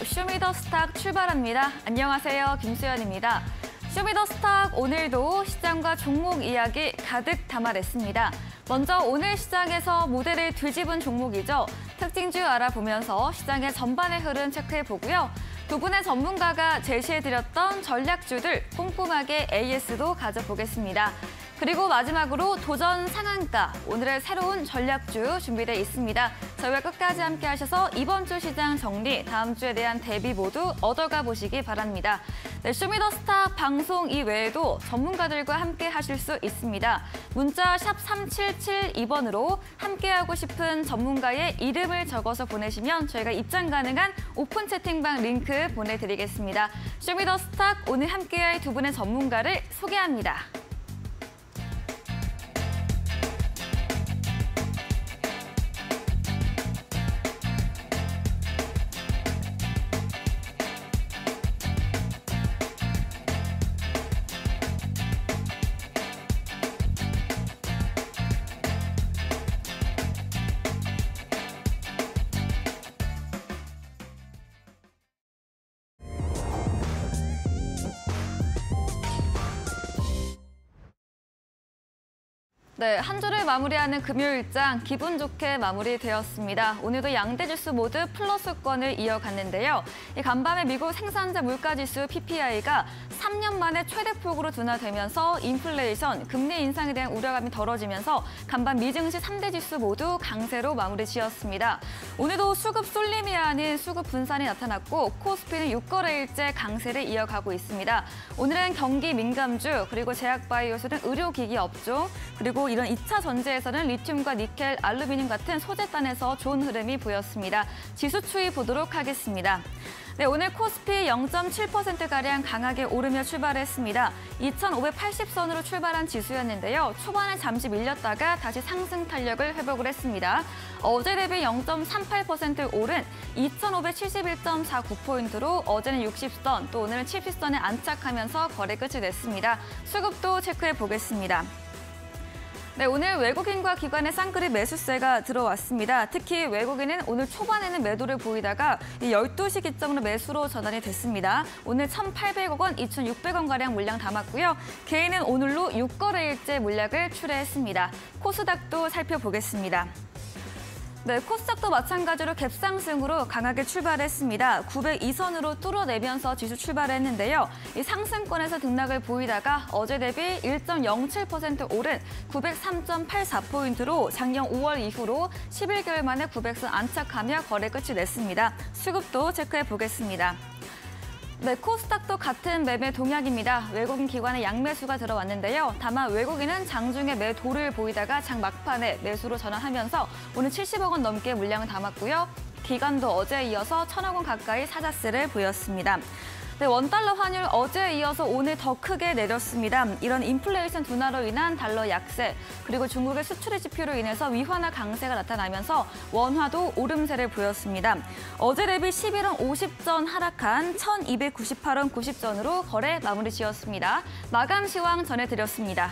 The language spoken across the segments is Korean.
쇼미더스탁 출발합니다. 안녕하세요, 김수연입니다. 쇼미더스탁 오늘도 시장과 종목 이야기 가득 담아냈습니다. 먼저 오늘 시장에서 무대를 뒤집은 종목이죠. 특징주 알아보면서 시장의 전반의 흐름 체크해보고요. 두 분의 전문가가 제시해드렸던 전략주들 꼼꼼하게 AS도 가져보겠습니다. 그리고 마지막으로 도전 상한가, 오늘의 새로운 전략주 준비되어 있습니다. 저희와 끝까지 함께 하셔서 이번 주 시장 정리, 다음 주에 대한 대비 모두 얻어가 보시기 바랍니다. 네, 쇼미더스탁 방송 이외에도 전문가들과 함께 하실 수 있습니다. 문자 샵 3772번으로 함께하고 싶은 전문가의 이름을 적어서 보내시면 저희가 입장 가능한 오픈 채팅방 링크 보내드리겠습니다. 쇼미더스탁 오늘 함께할 두 분의 전문가를 소개합니다. 네, 한 주를 마무리하는 금요일장 기분 좋게 마무리되었습니다. 오늘도 양대 지수 모두 플러스권을 이어갔는데요. 이 간밤에 미국 생산자 물가지수 PPI가 3년 만에 최대폭으로 둔화되면서 인플레이션, 금리 인상에 대한 우려감이 덜어지면서 간밤 미증시 3대 지수 모두 강세로 마무리 지었습니다. 오늘도 수급 쏠림이 아닌 수급 분산이 나타났고 코스피는 6거래일째 강세를 이어가고 있습니다. 오늘은 경기 민감주, 그리고 제약바이오스 등 의료기기 업종, 그리고 이런 2차 전지에서는 리튬과 니켈, 알루미늄 같은 소재단에서 좋은 흐름이 보였습니다. 지수 추이 보도록 하겠습니다. 네, 오늘 코스피 0.7%가량 강하게 오르며 출발했습니다. 2,580선으로 출발한 지수였는데요. 초반에 잠시 밀렸다가 다시 상승 탄력을 회복을 했습니다. 어제 대비 0.38% 오른 2,571.49포인트로 어제는 60선, 또 오늘은 70선에 안착하면서 거래 끝이 냈습니다. 수급도 체크해 보겠습니다. 네, 오늘 외국인과 기관의 쌍끌이 매수세가 들어왔습니다. 특히 외국인은 오늘 초반에는 매도를 보이다가 12시 기점으로 매수로 전환이 됐습니다. 오늘 1,800억 원, 2,600원가량 물량 담았고요. 개인은 오늘로 6거래일째 물량을 출회했습니다. 코스닥도 살펴보겠습니다. 네, 코스닥도 마찬가지로 갭상승으로 강하게 출발했습니다. 902선으로 뚫어내면서 지수 출발했는데요. 이 상승권에서 등락을 보이다가 어제 대비 1.07% 오른 903.84포인트로 작년 5월 이후로 11개월 만에 900선 안착하며 거래 끝이 냈습니다. 수급도 체크해 보겠습니다. 네, 코스닥도 같은 매매 동향입니다. 외국인 기관의 양매수가 들어왔는데요. 다만 외국인은 장중에 매도를 보이다가 장 막판에 매수로 전환하면서 오늘 70억 원 넘게 물량을 담았고요. 기관도 어제에 이어서 1,000억 원 가까이 사자세를 보였습니다. 네, 원달러 환율 어제에 이어서 오늘 더 크게 내렸습니다. 이런 인플레이션 둔화로 인한 달러 약세, 그리고 중국의 수출의 지표로 인해서 위환화 강세가 나타나면서 원화도 오름세를 보였습니다. 어제 대비 11원 50전 하락한 1,298원 90전으로 거래 마무리 지었습니다. 마감 시황 전해드렸습니다.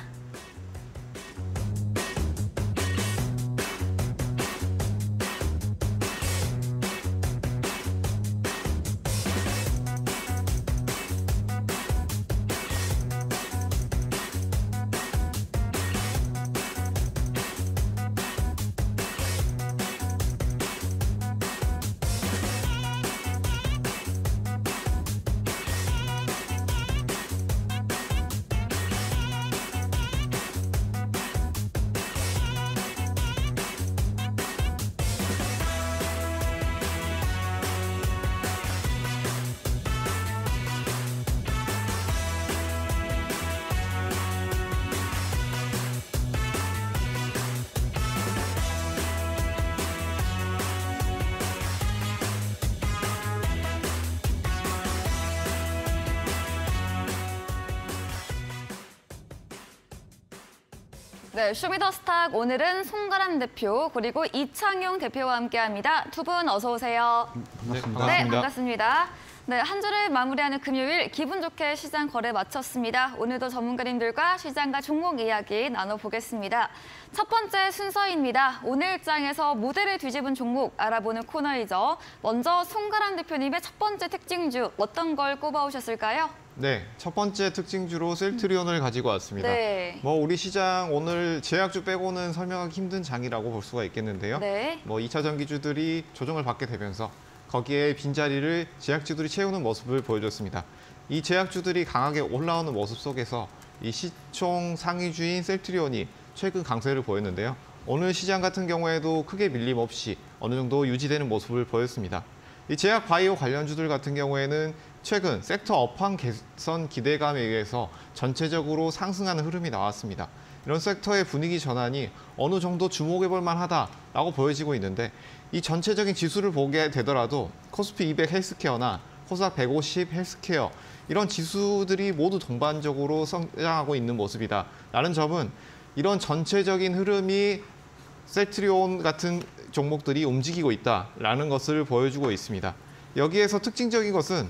네, 쇼미더스탁 오늘은 송가람 대표 그리고 이창용 대표와 함께합니다. 두 분 어서 오세요. 반갑습니다. 네, 반갑습니다. 네, 한 주를 마무리하는 금요일 기분 좋게 시장 거래 마쳤습니다. 오늘도 전문가님들과 시장과 종목 이야기 나눠보겠습니다. 첫 번째 순서입니다. 오늘 일장에서 모델을 뒤집은 종목 알아보는 코너이죠. 먼저 송가람 대표님의 첫 번째 특징주 어떤 걸 꼽아오셨을까요? 네, 첫 번째 특징주로 셀트리온을 가지고 왔습니다. 네. 우리 시장 오늘 제약주 빼고는 설명하기 힘든 장이라고 볼 수가 있겠는데요. 네. 2차 전기주들이 조정을 받게 되면서 거기에 빈자리를 제약주들이 채우는 모습을 보여줬습니다. 이 제약주들이 강하게 올라오는 모습 속에서 이 시총 상위주인 셀트리온이 최근 강세를 보였는데요. 오늘 시장 같은 경우에도 크게 밀림 없이 어느 정도 유지되는 모습을 보였습니다. 이 제약 바이오 관련주들 같은 경우에는 최근 섹터 업황 개선 기대감에 의해서 전체적으로 상승하는 흐름이 나왔습니다. 이런 섹터의 분위기 전환이 어느 정도 주목해볼 만하다라고 보여지고 있는데 이 전체적인 지수를 보게 되더라도 코스피 200 헬스케어나 코스닥 150 헬스케어 이런 지수들이 모두 동반적으로 성장하고 있는 모습이다라는 점은 이런 전체적인 흐름이 셀트리온 같은 종목들이 움직이고 있다라는 것을 보여주고 있습니다. 여기에서 특징적인 것은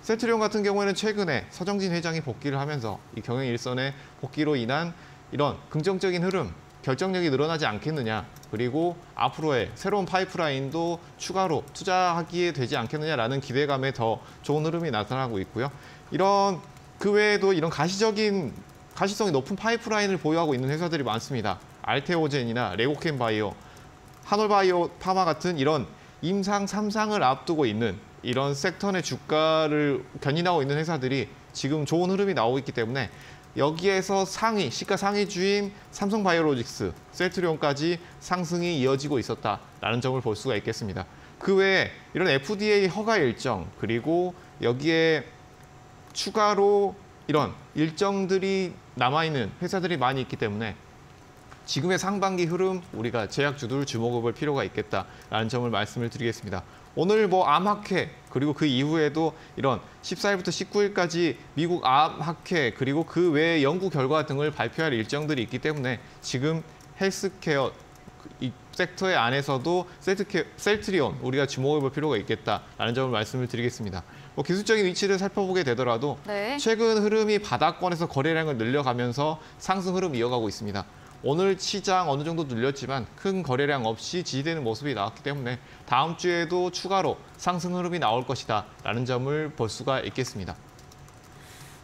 셀트리온 같은 경우에는 최근에 서정진 회장이 복귀를 하면서 이 경영 일선의 복귀로 인한 이런 긍정적인 흐름, 결정력이 늘어나지 않겠느냐, 그리고 앞으로의 새로운 파이프라인도 추가로 투자하기에 되지 않겠느냐라는 기대감에 더 좋은 흐름이 나타나고 있고요. 그 외에도 이런 가시성이 높은 파이프라인을 보유하고 있는 회사들이 많습니다. 알테오젠이나 레고캠바이오, 한올바이오 파마 같은 이런 임상 3상을 앞두고 있는 이런 섹터 내 주가를 견인하고 있는 회사들이 지금 좋은 흐름이 나오고 있기 때문에 여기에서 시가 상위주인 삼성바이오로직스, 셀트리온까지 상승이 이어지고 있었다라는 점을 볼 수가 있겠습니다. 그 외에 이런 FDA 허가 일정, 그리고 여기에 추가로 이런 일정들이 남아있는 회사들이 많이 있기 때문에 지금의 상반기 흐름 우리가 제약주들 주목해 볼 필요가 있겠다라는 점을 말씀을 드리겠습니다. 오늘 암학회 그리고 그 이후에도 이런 14일부터 19일까지 미국 암학회 그리고 그 외의 연구 결과 등을 발표할 일정들이 있기 때문에 지금 헬스케어 이 섹터의 안에서도 셀트리온 우리가 주목해 볼 필요가 있겠다라는 점을 말씀을 드리겠습니다. 기술적인 위치를 살펴보게 되더라도 네. 최근 흐름이 바닥권에서 거래량을 늘려가면서 상승 흐름 이어가고 있습니다. 오늘 시장 어느 정도 늘렸지만 큰 거래량 없이 지지되는 모습이 나왔기 때문에 다음 주에도 추가로 상승 흐름이 나올 것이다라는 점을 볼 수가 있겠습니다.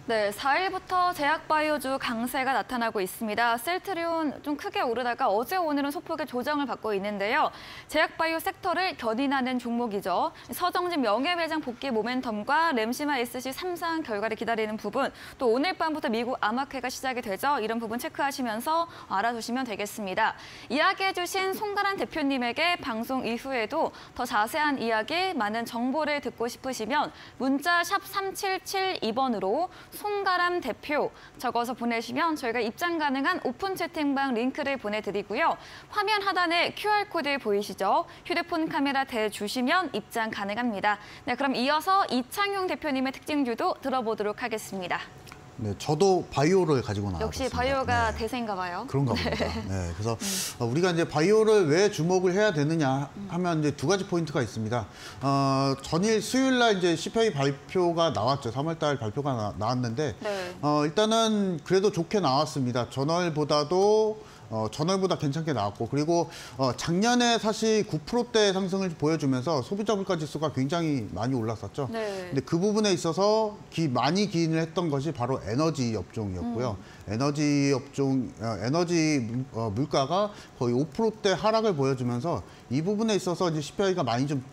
네, 4일부터 제약바이오주 강세가 나타나고 있습니다. 셀트리온 좀 크게 오르다가 어제 오늘은 소폭의 조정을 받고 있는데요. 제약바이오 섹터를 견인하는 종목이죠. 서정진 명예회장 복귀 모멘텀과 램시마 SC 3상 결과를 기다리는 부분, 또 오늘 밤부터 미국 암학회가 시작이 되죠. 이런 부분 체크하시면서 알아두시면 되겠습니다. 이야기해주신 송가람 대표님에게 방송 이후에도 더 자세한 이야기, 많은 정보를 듣고 싶으시면 문자 샵 3772번으로 송가람 대표 적어서 보내시면 저희가 입장 가능한 오픈 채팅방 링크를 보내드리고요. 화면 하단에 QR코드 보이시죠? 휴대폰 카메라 대주시면 입장 가능합니다. 네, 그럼 이어서 이창용 대표님의 특징주도 들어보도록 하겠습니다. 네, 저도 바이오를 가지고 나왔습니다. 역시 바이오가 대세인가 봐요. 그런가 봅니다. 네, 그래서 우리가 이제 바이오를 왜 주목을 해야 되느냐 하면 이제 두 가지 포인트가 있습니다. 전일 수요일 날 이제 CPI 발표가 나왔죠. 3월달 발표가 나왔는데 네. 일단은 그래도 좋게 나왔습니다. 전월보다 괜찮게 나왔고, 그리고 작년에 사실 9%대 상승을 보여주면서 소비자 물가 지수가 굉장히 많이 올랐었죠. 네. 근데 그 부분에 있어서 많이 기인을 했던 것이 바로 에너지 업종이었고요. 에너지 물가가 거의 5%대 하락을 보여주면서 이 부분에 있어서 이제 CPI가 많이 좀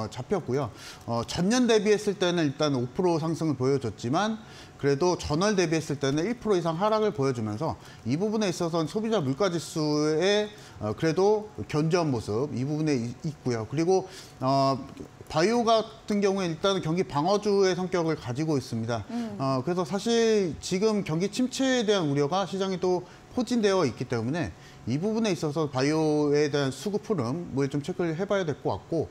잡혔고요. 전년 대비했을 때는 일단 5% 상승을 보여줬지만 그래도 전월 대비했을 때는 1% 이상 하락을 보여주면서 이 부분에 있어서는 소비자 물가지수의 그래도 견조한 모습 이 부분에 있고요. 그리고 바이오 같은 경우에 일단은 경기 방어주의 성격을 가지고 있습니다. 그래서 사실 지금 경기 침체에 대한 우려가 시장에 또 포진되어 있기 때문에 이 부분에 있어서 바이오에 대한 수급 흐름을 좀 체크를 해봐야 될 것 같고,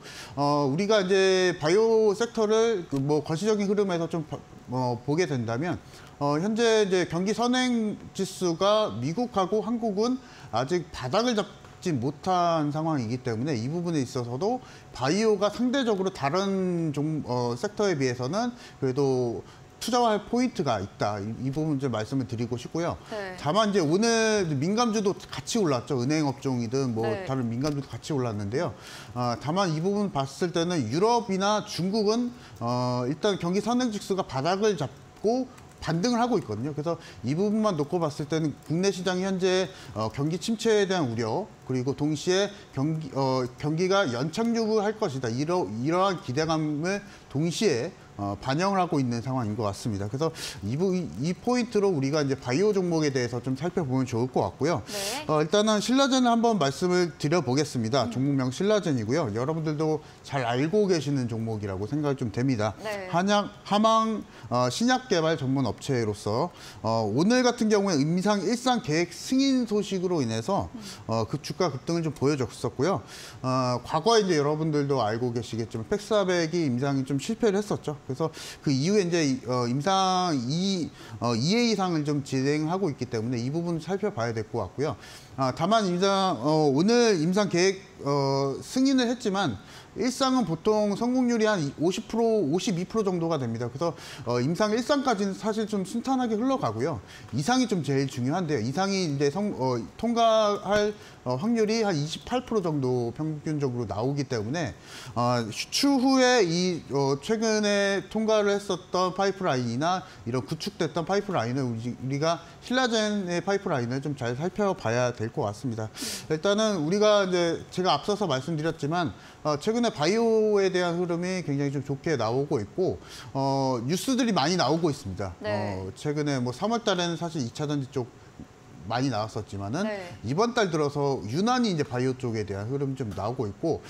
우리가 이제 바이오 섹터를 거시적인 흐름에서 좀 보게 된다면, 현재 이제 경기 선행 지수가 미국하고 한국은 아직 바닥을 잡지 못한 상황이기 때문에 이 부분에 있어서도 바이오가 상대적으로 다른 섹터에 비해서는 그래도 투자할 포인트가 있다. 이 부분 좀 말씀을 드리고 싶고요. 네. 다만 이제 오늘 민감주도 같이 올랐죠. 은행 업종이든 뭐 네. 다른 민감주도 같이 올랐는데요. 다만 이 부분 봤을 때는 유럽이나 중국은 일단 경기 선행 지수가 바닥을 잡고 반등을 하고 있거든요. 그래서 이 부분만 놓고 봤을 때는 국내 시장이 현재 경기 침체에 대한 우려 그리고 동시에 경기가 연착륙을 할 것이다. 이러한 기대감을 동시에 반영을 하고 있는 상황인 것 같습니다. 그래서 이 포인트로 우리가 이제 바이오 종목에 대해서 좀 살펴보면 좋을 것 같고요. 네. 일단은 신라젠을 한번 말씀을 드려보겠습니다. 종목명 신라젠이고요. 여러분들도 잘 알고 계시는 종목이라고 생각이 좀 됩니다. 네. 하망 신약 개발 전문 업체로서 오늘 같은 경우에 임상 일상 계획 승인 소식으로 인해서 그 주가 급등을 좀 보여줬었고요. 과거에 이제 여러분들도 알고 계시겠지만 팩스아백이 임상이 좀 실패를 했었죠. 그래서 그 이후에 이제 임상 2회 이상을 좀 진행하고 있기 때문에 이 부분을 살펴봐야 될 것 같고요. 다만 오늘 임상 계획 승인을 했지만 일상은 보통 성공률이 한 50%, 52% 정도가 됩니다. 그래서 임상 1상까지는 사실 좀 순탄하게 흘러가고요. 이상이 좀 제일 중요한데요. 이상이 이제 통과할 확률이 한 28% 정도 평균적으로 나오기 때문에 추후에 최근에 통과를 했었던 파이프라인이나 이런 구축됐던 파이프라인을 우리가 신라젠의 파이프라인을 좀 잘 살펴봐야 될 것 같습니다. 일단은 우리가 이제 제가 앞서서 말씀드렸지만 최근에 바이오에 대한 흐름이 굉장히 좀 좋게 나오고 있고 뉴스들이 많이 나오고 있습니다. 네. 최근에 뭐 3월 달에는 사실 2차 전지 쪽 많이 나왔었지만은 네. 이번 달 들어서 유난히 이제 바이오 쪽에 대한 흐름이 좀 나오고 있고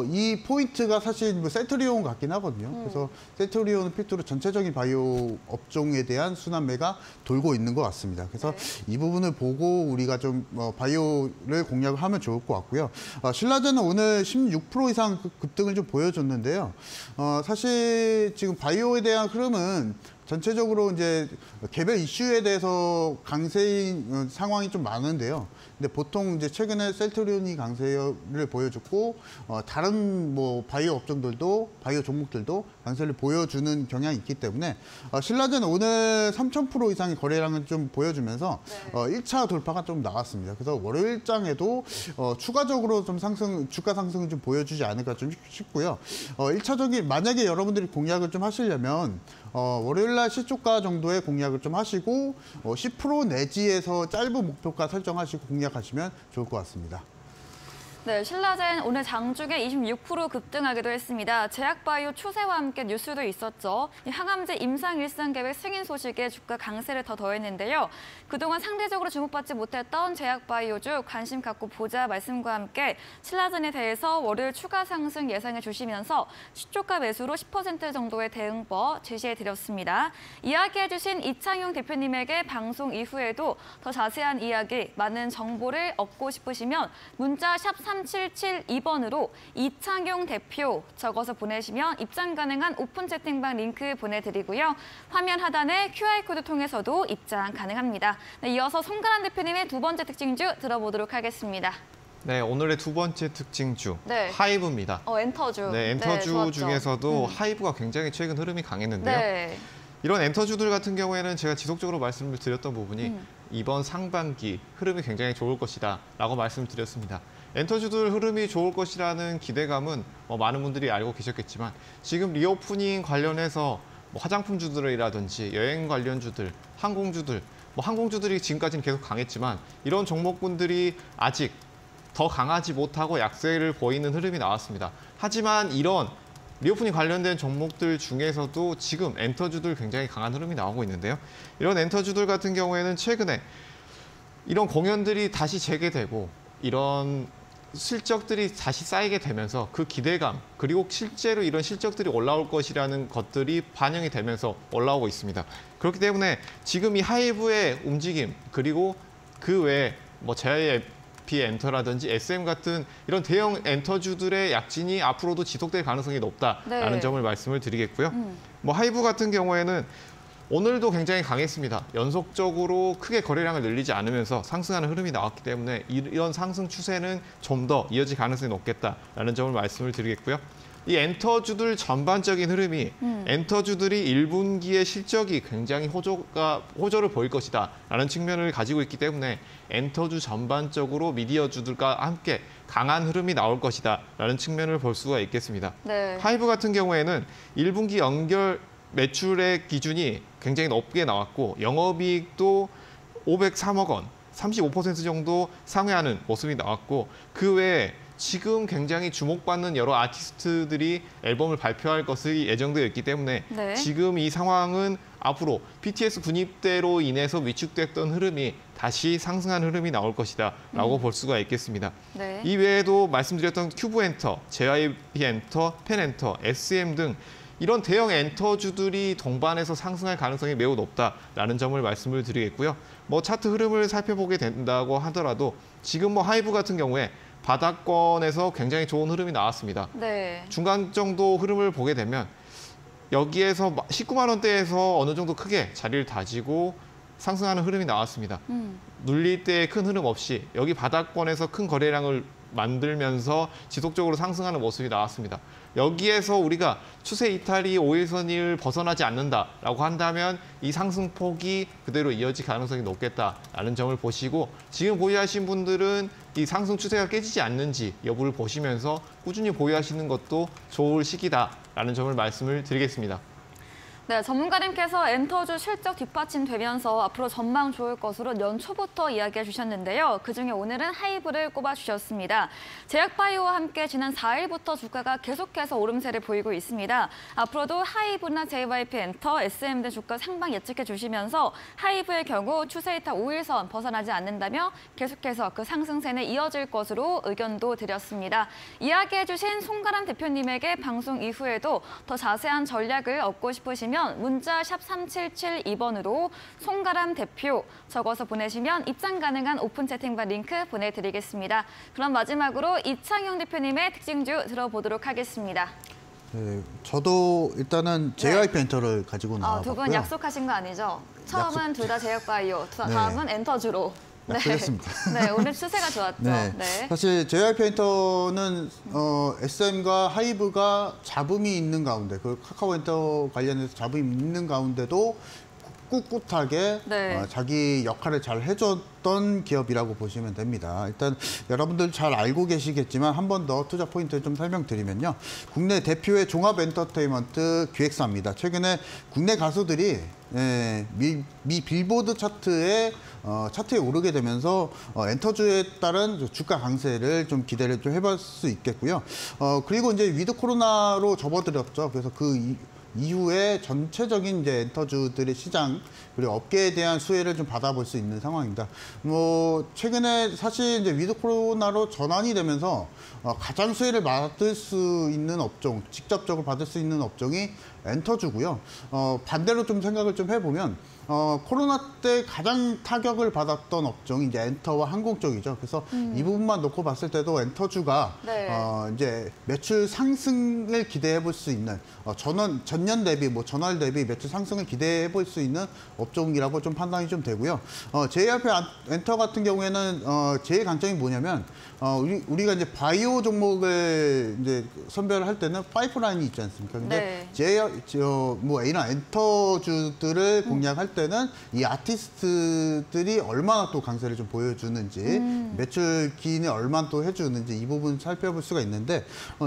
이 포인트가 사실 뭐 셀트리온 같긴 하거든요. 그래서 셀트리온을 필두로 전체적인 바이오 업종에 대한 순환매가 돌고 있는 것 같습니다. 그래서 이 부분을 보고 우리가 좀 바이오를 공략을 하면 좋을 것 같고요. 신라젠은 오늘 16% 이상 급등을 좀 보여줬는데요. 사실 지금 바이오에 대한 흐름은 전체적으로 이제 개별 이슈에 대해서 강세인 상황이 좀 많은데요. 근데 보통 이제 최근에 셀트리온이 강세를 보여줬고 다른 뭐 바이오 업종들도 바이오 종목들도 강세를 보여주는 경향이 있기 때문에 신라젠은 오늘 3,000% 이상의 거래량을 좀 보여주면서 1차 돌파가 좀 나왔습니다. 그래서 월요일장에도 추가적으로 좀 주가 상승을 좀 보여주지 않을까 좀 싶고요. 1차적인 만약에 여러분들이 공략을 좀 하시려면 월요일날 시초가 정도의 공략을 좀 하시고 10% 내지에서 짧은 목표가 설정하시고 공략하시면 좋을 것 같습니다. 네, 신라젠 오늘 장중에 26% 급등하기도 했습니다. 제약바이오 추세와 함께 뉴스도 있었죠. 항암제 임상 일상 계획 승인 소식에 주가 강세를 더 더했는데요. 그동안 상대적으로 주목받지 못했던 제약바이오주 관심 갖고 보자 말씀과 함께 신라젠에 대해서 월요일 추가 상승 예상해 주시면서 시초가 매수로 10% 정도의 대응법 제시해드렸습니다. 이야기해 주신 이창용 대표님에게 방송 이후에도 더 자세한 이야기, 많은 정보를 얻고 싶으시면 문자 샵 3772번으로 이창용 대표 적어서 보내시면 입장 가능한 오픈 채팅방 링크 보내드리고요. 화면 하단에 QR코드 통해서도 입장 가능합니다. 네, 이어서 송가란 대표님의 두 번째 특징주 들어보도록 하겠습니다. 네, 오늘의 두 번째 특징주 하이브입니다. 엔터주. 네, 엔터주 좋았죠. 중에서도 하이브가 굉장히 최근 흐름이 강했는데요. 네. 이런 엔터주들 같은 경우에는 제가 지속적으로 말씀을 드렸던 부분이 이번 상반기 흐름이 굉장히 좋을 것이다 라고 말씀드렸습니다. 엔터주들 흐름이 좋을 것이라는 기대감은 많은 분들이 알고 계셨겠지만 지금 리오프닝 관련해서 화장품주들이라든지 여행 관련주들, 항공주들, 항공주들이 지금까지는 계속 강했지만 이런 종목군들이 아직 더 강하지 못하고 약세를 보이는 흐름이 나왔습니다. 하지만 이런 리오프닝 관련된 종목들 중에서도 지금 엔터주들 굉장히 강한 흐름이 나오고 있는데요. 이런 엔터주들 같은 경우에는 최근에 이런 공연들이 다시 재개되고 이런 실적들이 다시 쌓이게 되면서 그 기대감 그리고 실제로 이런 실적들이 올라올 것이라는 것들이 반영이 되면서 올라오고 있습니다. 그렇기 때문에 지금 이 하이브의 움직임 그리고 그 외에 JYP 엔터라든지 SM 같은 이런 대형 엔터주들의 약진이 앞으로도 지속될 가능성이 높다라는 점을 말씀을 드리겠고요. 하이브 같은 경우에는 오늘도 굉장히 강했습니다. 연속적으로 크게 거래량을 늘리지 않으면서 상승하는 흐름이 나왔기 때문에 이런 상승 추세는 좀 더 이어질 가능성이 높겠다라는 점을 말씀을 드리겠고요. 이 엔터주들 전반적인 흐름이 엔터주들이 1분기의 실적이 굉장히 호조를 보일 것이다라는 측면을 가지고 있기 때문에 엔터주 전반적으로 미디어주들과 함께 강한 흐름이 나올 것이다라는 측면을 볼 수가 있겠습니다. 네. 하이브 같은 경우에는 1분기 연결 매출의 기준이 굉장히 높게 나왔고 영업이익도 503억 원, 35% 정도 상회하는 모습이 나왔고 그 외에 지금 굉장히 주목받는 여러 아티스트들이 앨범을 발표할 것이 예정되어 있기 때문에 네. 지금 이 상황은 앞으로 BTS 군입대로 인해서 위축됐던 흐름이 다시 상승한 흐름이 나올 것이다 라고 볼 수가 있겠습니다. 네. 이 외에도 말씀드렸던 큐브엔터, JYP엔터, 펜엔터, SM 등 이런 대형 엔터주들이 동반해서 상승할 가능성이 매우 높다라는 점을 말씀을 드리겠고요. 뭐 차트 흐름을 살펴보게 된다고 하더라도 지금 뭐 하이브 같은 경우에 바닥권에서 굉장히 좋은 흐름이 나왔습니다. 네. 중간 정도 흐름을 보게 되면 여기에서 19만 원대에서 어느 정도 크게 자리를 다지고 상승하는 흐름이 나왔습니다. 눌릴 때 큰 흐름 없이 여기 바닥권에서 큰 거래량을 만들면서 지속적으로 상승하는 모습이 나왔습니다. 여기에서 우리가 추세 이탈이 5일선을 벗어나지 않는다라고 한다면 이 상승폭이 그대로 이어질 가능성이 높겠다라는 점을 보시고 지금 보유하신 분들은 이 상승 추세가 깨지지 않는지 여부를 보시면서 꾸준히 보유하시는 것도 좋을 시기다라는 점을 말씀을 드리겠습니다. 네, 전문가님께서 엔터주 실적 뒷받침되면서 앞으로 전망 좋을 것으로 연초부터 이야기해 주셨는데요. 그중에 오늘은 하이브를 꼽아주셨습니다. 제약바이오와 함께 지난 4일부터 주가가 계속해서 오름세를 보이고 있습니다. 앞으로도 하이브나 JYP엔터, SM 등 주가 상방 예측해 주시면서 하이브의 경우 추세 이탈 5일선 벗어나지 않는다며 계속해서 그 상승세는 이어질 것으로 의견도 드렸습니다. 이야기해 주신 송가람 대표님에게 방송 이후에도 더 자세한 전략을 얻고 싶으시면 문자 샵 3772번으로 송가람 대표 적어서 보내시면 입장 가능한 오픈 채팅방 링크 보내드리겠습니다. 그럼 마지막으로 이창용 대표님의 특징주 들어보도록 하겠습니다. 네, 저도 일단은 JYP엔터를 가지고 나와봤고요. 두 분 약속하신 거 아니죠? 처음은 둘 다 제약바이오, 다음은 엔터주로. 약속했습니다. 네, 오늘 추세가 좋았죠. 네. 네. 사실 JYP엔터는 SM과 하이브가 잡음이 있는 가운데, 그 카카오엔터 관련해서 잡음이 있는 가운데도 꿋꿋하게 네. 자기 역할을 잘 해줬던 기업이라고 보시면 됩니다. 일단 여러분들 잘 알고 계시겠지만 한 번 더 투자 포인트를 좀 설명드리면요. 국내 대표의 종합 엔터테인먼트 기획사입니다. 최근에 국내 가수들이 미 빌보드 차트에 오르게 되면서 엔터주에 따른 주가 강세를 좀 기대를 좀 해볼 수 있겠고요. 그리고 이제 위드 코로나로 접어들었죠. 그래서 그 이후에 전체적인 이제 엔터주들의 시장 그리고 업계에 대한 수혜를 좀 받아볼 수 있는 상황입니다. 뭐 최근에 사실 이제 위드 코로나로 전환이 되면서 가장 수혜를 받을 수 있는 업종, 직접적으로 받을 수 있는 업종이 엔터주고요. 반대로 좀 생각을 좀 해보면 코로나 때 가장 타격을 받았던 업종이 이제 엔터와 항공 쪽이죠. 그래서 이 부분만 놓고 봤을 때도 엔터주가 네. 이제 매출 상승을 기대해 볼 수 있는 전년 대비 전월 대비 매출 상승을 기대해 볼 수 있는 업종이라고 좀 판단이 좀 되고요. JYP 엔터 같은 경우에는 제일 강점이 뭐냐면 우리가 이제 바이오 종목을 이제 선별할 때는 파이프라인이 있지 않습니까? 근데 네. 이런 엔터주들을 공략할 때는 이 아티스트들이 얼마나 또 강세를 좀 보여주는지 매출 기인이 얼마나 또 해주는지 이 부분 살펴볼 수가 있는데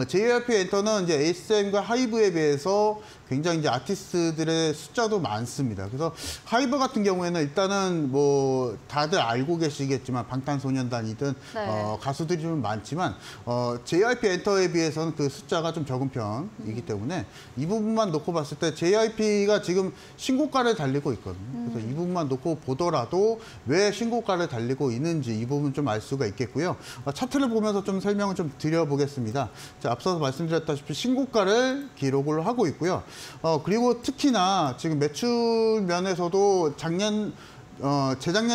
JYP 엔터는 이제 ASM과 하이브에 비해서 굉장히 이제 아티스트들의 숫자도 많습니다. 그래서 하이브 같은 경우에는 일단은 뭐 다들 알고 계시겠지만 방탄소년단이든 네. 가수들이 좀 많지만 JYP 엔터에 비해서는 그 숫자가 좀 적은 편이기 때문에 이 부분만 놓고 봤을 때 JYP가 지금 신고가를 달리고 있거든요. 그래서 이 부분만 놓고 보더라도 왜 신고가를 달리고 있는지 이 부분 좀 알 수가 있겠고요. 차트를 보면서 좀 설명을 좀 드려보겠습니다. 자, 앞서서 말씀드렸다시피 신고가를 기록을 하고 있고요. 그리고 특히나 지금 매출 면에서도 재작년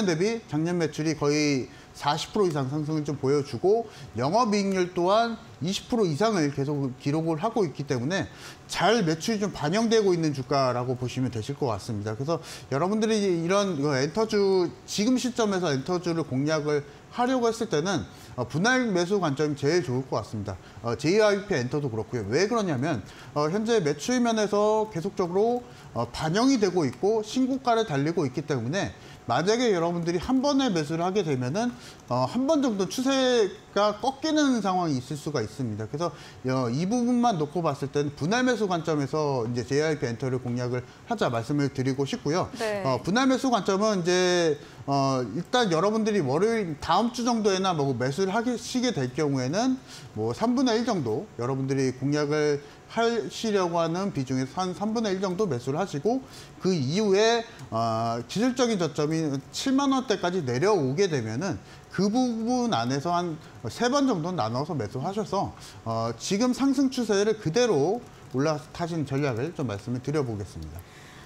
대비 작년 매출이 거의 40% 이상 상승을 좀 보여주고 영업이익률 또한 20% 이상을 계속 기록을 하고 있기 때문에 잘 매출이 좀 반영되고 있는 주가라고 보시면 되실 것 같습니다. 그래서 여러분들이 이런 엔터주 지금 시점에서 엔터주를 공략을 하려고 했을 때는 분할 매수 관점이 제일 좋을 것 같습니다. JYP 엔터도 그렇고요. 왜 그러냐면 현재 매출 면에서 계속적으로 반영이 되고 있고 신고가를 달리고 있기 때문에 만약에 여러분들이 한 번에 매수를 하게 되면은 한 번 정도 추세가 꺾이는 상황이 있을 수가 있습니다. 그래서 이 부분만 놓고 봤을 때는 분할 매수 관점에서 이제 JYP 엔터를 공략을 하자 말씀을 드리고 싶고요. 네. 분할 매수 관점은 이제 일단 여러분들이 월요일 다음 주 정도에나 뭐 매수를 하시게 될 경우에는 뭐 3분의 1 정도 여러분들이 공략을 하시려고 하는 비중에서 한 3분의 1 정도 매수를 하시고 그 이후에 기술적인 저점이 7만 원대까지 내려오게 되면은 그 부분 안에서 한 3번 정도 나눠서 매수하셔서 지금 상승 추세를 그대로 올라타신 전략을 좀 말씀을 드려보겠습니다.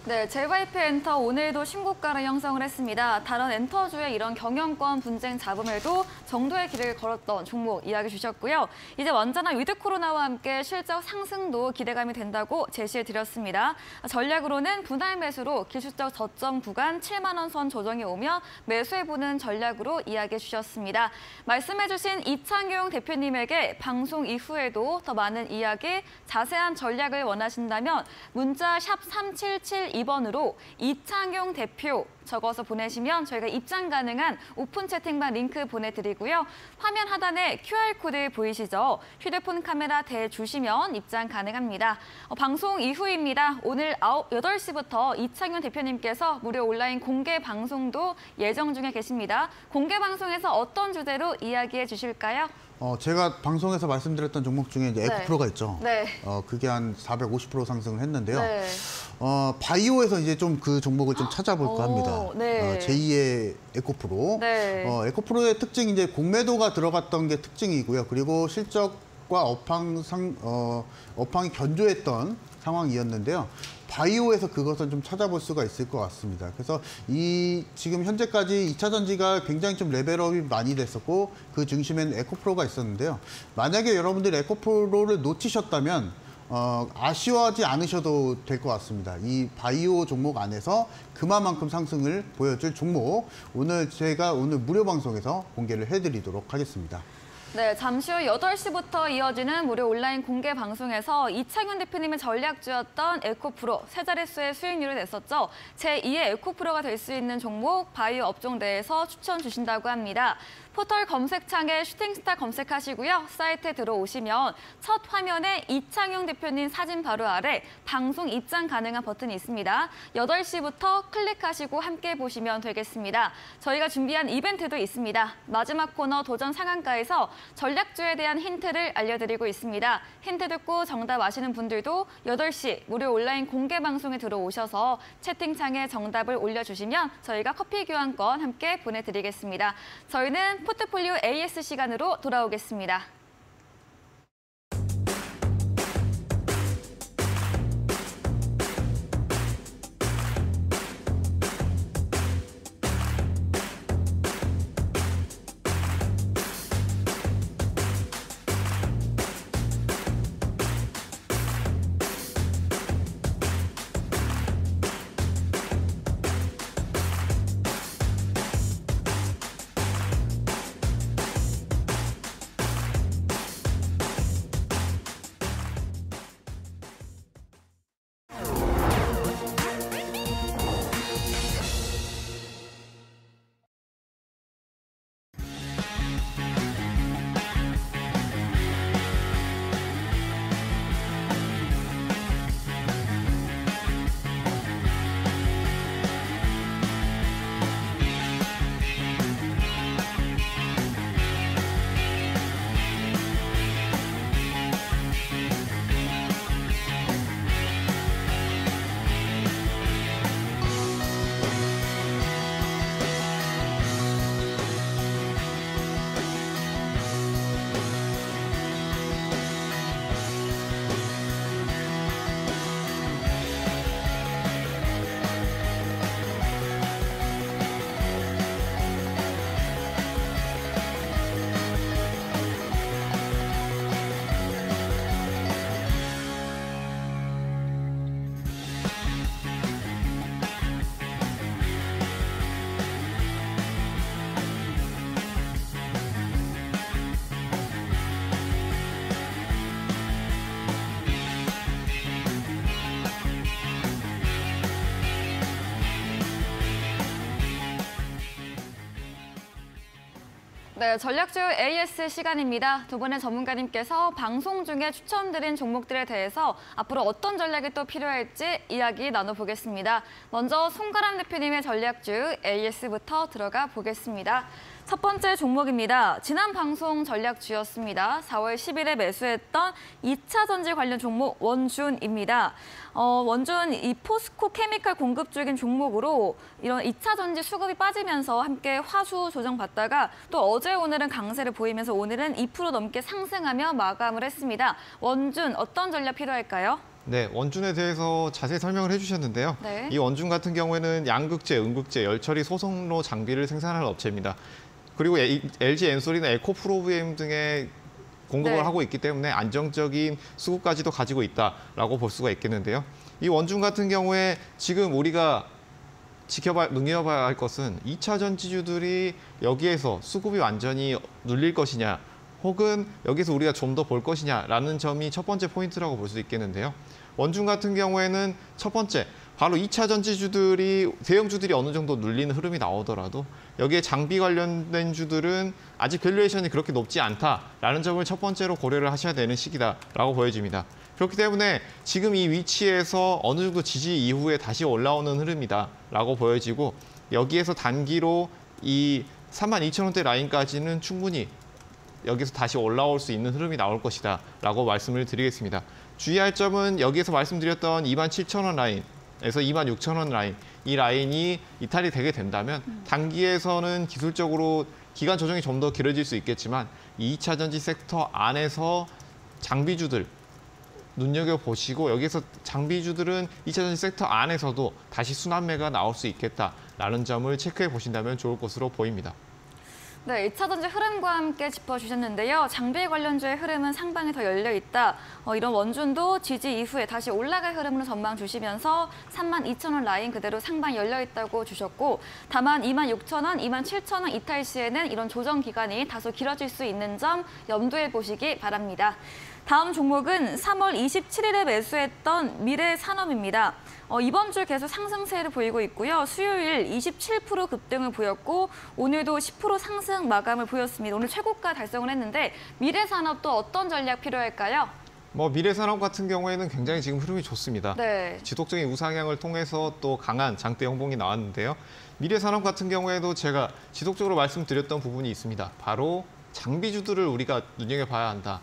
네, JYP 엔터 오늘도 신고가를 형성을 했습니다. 다른 엔터주의 이런 경영권 분쟁 잡음에도 정도의 길을 걸었던 종목 이야기 주셨고요. 이제 완전한 위드 코로나와 함께 실적 상승도 기대감이 된다고 제시해 드렸습니다. 전략으로는 분할 매수로 기술적 저점 구간 7만 원 선 조정이 오며 매수해보는 전략으로 이야기해 주셨습니다. 말씀해 주신 이창용 대표님에게 방송 이후에도 더 많은 이야기, 자세한 전략을 원하신다면 문자 샵 3772번으로 이창용 대표 적어서 보내시면 저희가 입장 가능한 오픈 채팅방 링크 보내드리고요. 화면 하단에 QR코드 보이시죠? 휴대폰 카메라 대주시면 입장 가능합니다. 방송 이후입니다. 오늘 8시부터 이창용 대표님께서 무료 온라인 공개 방송도 예정 중에 계십니다. 공개 방송에서 어떤 주제로 이야기해 주실까요? 제가 방송에서 말씀드렸던 종목 중에 이제 에코프로가 있죠. 네. 그게 한 450% 상승을 했는데요. 네. 바이오에서 이제 좀 그 종목을 좀 찾아볼까 합니다. 네. 제2의 에코프로. 네. 에코프로의 특징이 이제 공매도가 들어갔던 게 특징이고요. 그리고 실적과 업황이 견조했던 상황이었는데요. 바이오에서 그것을 좀 찾아볼 수가 있을 것 같습니다. 그래서 지금 현재까지 2차 전지가 굉장히 좀 레벨업이 많이 됐었고 그 중심에는 에코프로가 있었는데요. 만약에 여러분들이 에코프로를 놓치셨다면 아쉬워하지 않으셔도 될 것 같습니다. 이 바이오 종목 안에서 그만큼 상승을 보여줄 종목 제가 오늘 무료 방송에서 공개를 해드리도록 하겠습니다. 네, 잠시 후 8시부터 이어지는 무료 온라인 공개 방송에서 이창현 대표님의 전략주였던 에코프로 세 자릿수의 수익률을 냈었죠. 제2의 에코프로가 될 수 있는 종목 바이오 업종 내에서 추천 주신다고 합니다. 포털 검색창에 슈팅스타 검색하시고요. 사이트에 들어오시면 첫 화면에 이창용 대표님 사진 바로 아래 방송 입장 가능한 버튼이 있습니다. 8시부터 클릭하시고 함께 보시면 되겠습니다. 저희가 준비한 이벤트도 있습니다. 마지막 코너 도전 상한가에서 전략주에 대한 힌트를 알려드리고 있습니다. 힌트 듣고 정답 아시는 분들도 8시 무료 온라인 공개 방송에 들어오셔서 채팅창에 정답을 올려주시면 저희가 커피 교환권 함께 보내드리겠습니다. 저희는 포트폴리오 AS 시간으로 돌아오겠습니다. 네, 전략주 AS 시간입니다. 두 분의 전문가님께서 방송 중에 추천드린 종목들에 대해서 앞으로 어떤 전략이 또 필요할지 이야기 나눠보겠습니다. 먼저 송가람 대표님의 전략주 AS부터 들어가 보겠습니다. 첫 번째 종목입니다. 지난 방송 전략주였습니다. 4월 10일에 매수했던 2차 전지 관련 종목 원준입니다. 원준 이 포스코 케미칼 공급 중인 종목으로 이런 2차 전지 수급이 빠지면서 함께 화수 조정받다가 또 어제 오늘은 강세를 보이면서 오늘은 2% 넘게 상승하며 마감을 했습니다. 원준 어떤 전략 필요할까요? 네, 원준에 대해서 자세히 설명을 해주셨는데요. 네. 이 원준 같은 경우에는 양극재, 음극재, 열처리 소성로 장비를 생산하는 업체입니다. 그리고 LG 엔솔이나 에코프로비엠 등의 공급을 네. 하고 있기 때문에 안정적인 수급까지도 가지고 있다라고 볼 수가 있겠는데요. 이 원준 같은 경우에 지금 우리가 눈여봐야 할 것은 2차 전지주들이 여기에서 수급이 완전히 눌릴 것이냐 혹은 여기서 우리가 좀 더 볼 것이냐라는 점이 첫 번째 포인트라고 볼 수 있겠는데요. 원준 같은 경우에는 첫 번째, 바로 2차 전지주들이 대형주들이 어느 정도 눌리는 흐름이 나오더라도 여기에 장비 관련된 주들은 아직 밸류에이션이 그렇게 높지 않다라는 점을 첫 번째로 고려를 하셔야 되는 시기다라고 보여집니다. 그렇기 때문에 지금 이 위치에서 어느 정도 지지 이후에 다시 올라오는 흐름이다라고 보여지고 여기에서 단기로 이 32,000원대 라인까지는 충분히 여기서 다시 올라올 수 있는 흐름이 나올 것이다 라고 말씀을 드리겠습니다. 주의할 점은 여기에서 말씀드렸던 27,000원 라인에서 26,000원 라인, 이 라인이 이탈이 되게 된다면 단기에서는 기술적으로 기간 조정이 좀 더 길어질 수 있겠지만 이 2차 전지 섹터 안에서 장비주들 눈여겨보시고 여기서 장비주들은 2차 전지 섹터 안에서도 다시 순환매가 나올 수 있겠다라는 점을 체크해 보신다면 좋을 것으로 보입니다. 네, 2차 전지 흐름과 함께 짚어주셨는데요. 장비 관련주의 흐름은 상방에 더 열려있다. 이런 원준도 지지 이후에 다시 올라갈 흐름으로 전망 주시면서 32,000원 라인 그대로 상방 열려있다고 주셨고 다만 26,000원, 27,000원 이탈 시에는 이런 조정 기간이 다소 길어질 수 있는 점 염두해 보시기 바랍니다. 다음 종목은 3월 27일에 매수했던 미래산업입니다. 이번 주 계속 상승세를 보이고 있고요. 수요일 27% 급등을 보였고 오늘도 10% 상승 마감을 보였습니다. 오늘 최고가 달성을 했는데 미래산업도 어떤 전략 필요할까요? 미래산업 같은 경우에는 굉장히 지금 흐름이 좋습니다. 네. 지속적인 우상향을 통해서 또 강한 장대 형봉이 나왔는데요. 미래산업 같은 경우에도 제가 지속적으로 말씀드렸던 부분이 있습니다. 바로 장비주들을 우리가 눈여겨봐야 한다.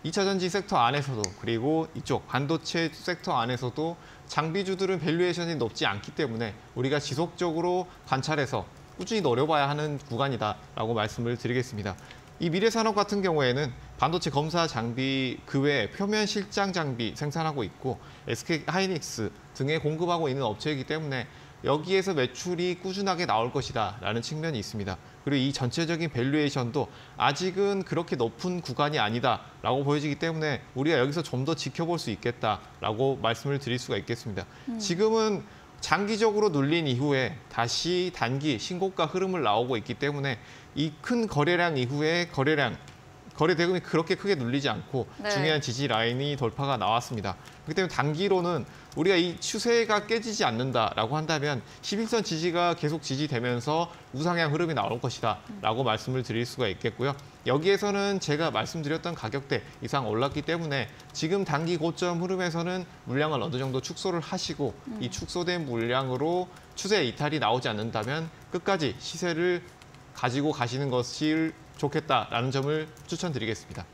2차 전지 섹터 안에서도 그리고 이쪽 반도체 섹터 안에서도 장비주들은 밸류에이션이 높지 않기 때문에 우리가 지속적으로 관찰해서 꾸준히 노려봐야 하는 구간이다라고 말씀을 드리겠습니다. 이 미래산업 같은 경우에는 반도체 검사 장비 그 외에 표면 실장 장비 생산하고 있고 SK 하이닉스 등에 공급하고 있는 업체이기 때문에 여기에서 매출이 꾸준하게 나올 것이다라는 측면이 있습니다. 그리고 이 전체적인 밸류에이션도 아직은 그렇게 높은 구간이 아니다라고 보여지기 때문에 우리가 여기서 좀 더 지켜볼 수 있겠다라고 말씀을 드릴 수가 있겠습니다. 지금은 장기적으로 눌린 이후에 다시 단기 신고가 흐름을 나오고 있기 때문에 이 큰 거래량 이후에 거래 대금이 그렇게 크게 눌리지 않고 네. 중요한 지지 라인이 돌파가 나왔습니다. 그렇기 때문에 단기로는 우리가 이 추세가 깨지지 않는다라고 한다면 11선 지지가 계속 지지되면서 우상향 흐름이 나올 것이다라고 말씀을 드릴 수가 있겠고요. 여기에서는 제가 말씀드렸던 가격대 이상 올랐기 때문에 지금 단기 고점 흐름에서는 물량을 어느 정도 축소를 하시고 이 축소된 물량으로 추세 이탈이 나오지 않는다면 끝까지 시세를 가지고 가시는 것이 좋겠다라는 점을 추천드리겠습니다.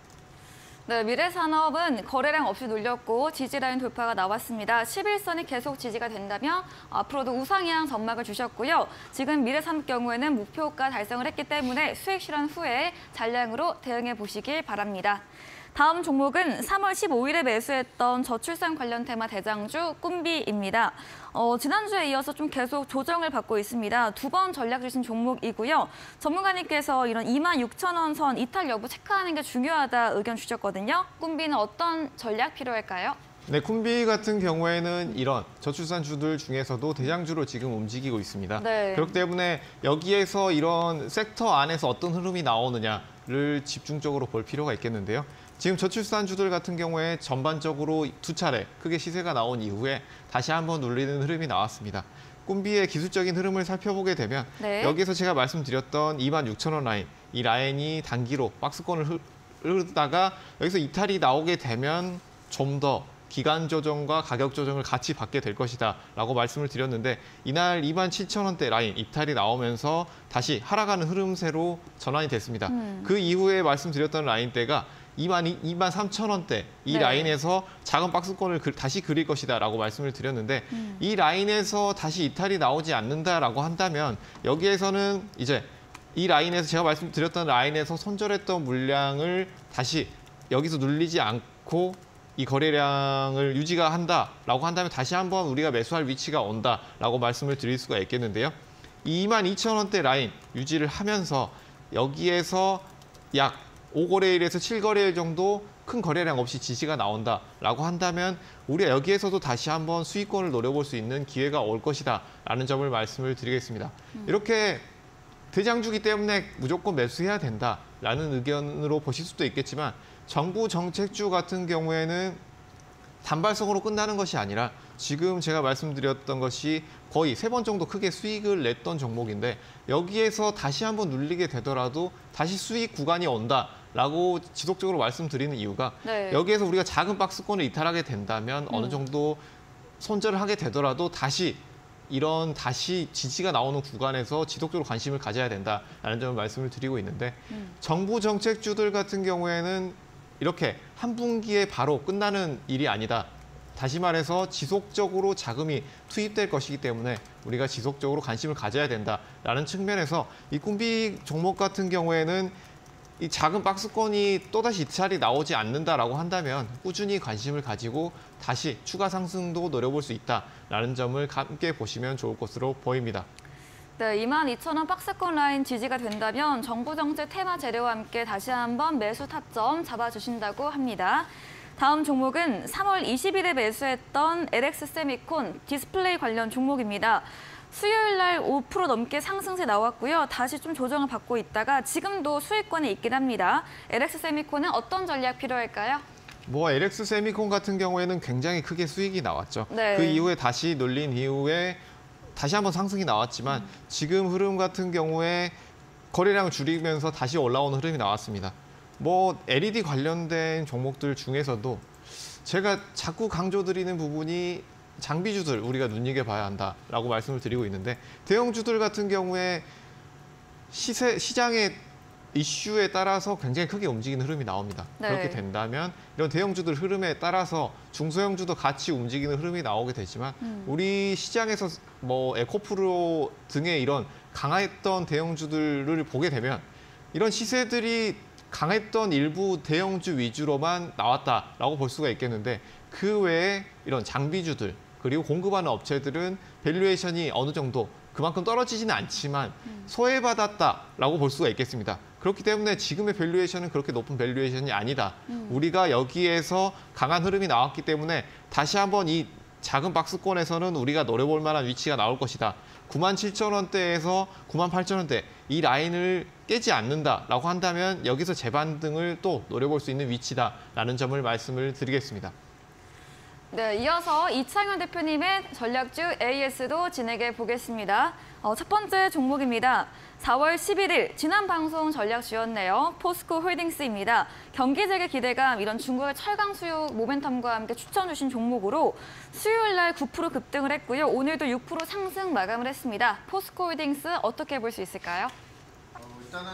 네, 미래산업은 거래량 없이 눌렸고 지지라인 돌파가 나왔습니다. 11선이 계속 지지가 된다면 앞으로도 우상향 전망을 주셨고요. 지금 미래산업 경우에는 목표가 달성을 했기 때문에 수익 실현 후에 잔량으로 대응해 보시길 바랍니다. 다음 종목은 3월 15일에 매수했던 저출산 관련 테마 대장주 꿈비입니다. 지난주에 이어서 좀 계속 조정을 받고 있습니다. 2번 전략 주신 종목이고요. 전문가님께서 이런 26,000원 선 이탈 여부 체크하는 게 중요하다 의견 주셨거든요. 꿈비는 어떤 전략 필요할까요? 네, 쿰비 같은 경우에는 이런 저출산주들 중에서도 대장주로 지금 움직이고 있습니다. 네. 그렇기 때문에 여기에서 이런 섹터 안에서 어떤 흐름이 나오느냐를 집중적으로 볼 필요가 있겠는데요. 지금 저출산주들 같은 경우에 전반적으로 2차례 크게 시세가 나온 이후에 다시 한번 눌리는 흐름이 나왔습니다. 꿈비의 기술적인 흐름을 살펴보게 되면 네. 여기에서 제가 말씀드렸던 26,000원 라인, 이 라인이 단기로 박스권을 흐르다가 여기서 이탈이 나오게 되면 좀 더 기간 조정과 가격 조정을 같이 받게 될 것이다 라고 말씀을 드렸는데 이날 27,000원대 라인 이탈이 나오면서 다시 하락하는 흐름세로 전환이 됐습니다. 그 이후에 말씀드렸던 라인대가 23,000원대 이 네. 라인에서 작은 박스권을 다시 그릴 것이다 라고 말씀을 드렸는데 이 라인에서 다시 이탈이 나오지 않는다라고 한다면 여기에서는 이제 이 라인에서 제가 말씀드렸던 라인에서 손절했던 물량을 다시 여기서 눌리지 않고 이 거래량을 유지가 한다라고 한다면 다시 한번 우리가 매수할 위치가 온다라고 말씀을 드릴 수가 있겠는데요. 22,000원대 라인 유지를 하면서 여기에서 약 5거래일에서 7거래일 정도 큰 거래량 없이 지지가 나온다라고 한다면 우리가 여기에서도 다시 한번 수익권을 노려볼 수 있는 기회가 올 것이다라는 점을 말씀을 드리겠습니다. 이렇게 대장주기 때문에 무조건 매수해야 된다라는 의견으로 보실 수도 있겠지만 정부 정책주 같은 경우에는 단발성으로 끝나는 것이 아니라 지금 제가 말씀드렸던 것이 거의 3번 정도 크게 수익을 냈던 종목인데 여기에서 다시 한번 눌리게 되더라도 다시 수익 구간이 온다라고 지속적으로 말씀드리는 이유가 네. 여기에서 우리가 작은 박스권을 이탈하게 된다면 어느 정도 손절을 하게 되더라도 다시 지지가 나오는 구간에서 지속적으로 관심을 가져야 된다라는 점을 말씀을 드리고 있는데 정부 정책주들 같은 경우에는 이렇게 한 분기에 바로 끝나는 일이 아니다. 다시 말해서 지속적으로 자금이 투입될 것이기 때문에 우리가 지속적으로 관심을 가져야 된다라는 측면에서 이 꿈비 종목 같은 경우에는 이 작은 박스권이 또다시 이탈이 나오지 않는다라고 한다면 꾸준히 관심을 가지고 다시 추가 상승도 노려볼 수 있다라는 점을 함께 보시면 좋을 것으로 보입니다. 네, 22,000원 박스권 라인 지지가 된다면 정부 정책 테마 재료와 함께 다시 한번 매수 타점 잡아주신다고 합니다. 다음 종목은 3월 20일에 매수했던 LX세미콘 디스플레이 관련 종목입니다. 수요일 날 5% 넘게 상승세 나왔고요. 다시 좀 조정을 받고 있다가 지금도 수익권에 있긴 합니다. LX세미콘은 어떤 전략 필요할까요? LX세미콘 같은 경우에는 굉장히 크게 수익이 나왔죠. 네. 그 이후에 다시 눌린 이후에 다시 한번 상승이 나왔지만 지금 흐름 같은 경우에 거래량을 줄이면서 다시 올라오는 흐름이 나왔습니다. LED 관련된 종목들 중에서도 제가 자꾸 강조드리는 부분이 장비주들 우리가 눈여겨봐야 한다라고 말씀을 드리고 있는데 대형주들 같은 경우에 시장의 이슈에 따라서 굉장히 크게 움직이는 흐름이 나옵니다. 네. 그렇게 된다면 이런 대형주들 흐름에 따라서 중소형주도 같이 움직이는 흐름이 나오게 되지만 우리 시장에서 에코프로 등의 이런 강했던 대형주들을 보게 되면 이런 시세들이 강했던 일부 대형주 위주로만 나왔다라고 볼 수가 있겠는데 그 외에 이런 장비주들 그리고 공급하는 업체들은 밸류에이션이 어느 정도 그만큼 떨어지지는 않지만 소외받았다라고 볼 수가 있겠습니다. 그렇기 때문에 지금의 밸류에이션은 그렇게 높은 밸류에이션이 아니다. 우리가 여기에서 강한 흐름이 나왔기 때문에 다시 한번 이 작은 박스권에서는 우리가 노려볼 만한 위치가 나올 것이다. 97,000원대에서 98,000원대 이 라인을 깨지 않는다라고 한다면 여기서 재반등을 또 노려볼 수 있는 위치다라는 점을 말씀을 드리겠습니다. 네, 이어서 이창현 대표님의 전략주 AS도 진행해 보겠습니다. 첫 번째 종목입니다. 4월 11일 지난 방송 전략주였네요. 포스코 홀딩스입니다. 경기 재개 기대감, 이런 중국의 철강 수요 모멘텀과 함께 추천 주신 종목으로 수요일 날 9% 급등을 했고요. 오늘도 6% 상승 마감을 했습니다. 포스코 홀딩스 어떻게 볼 수 있을까요? 일단은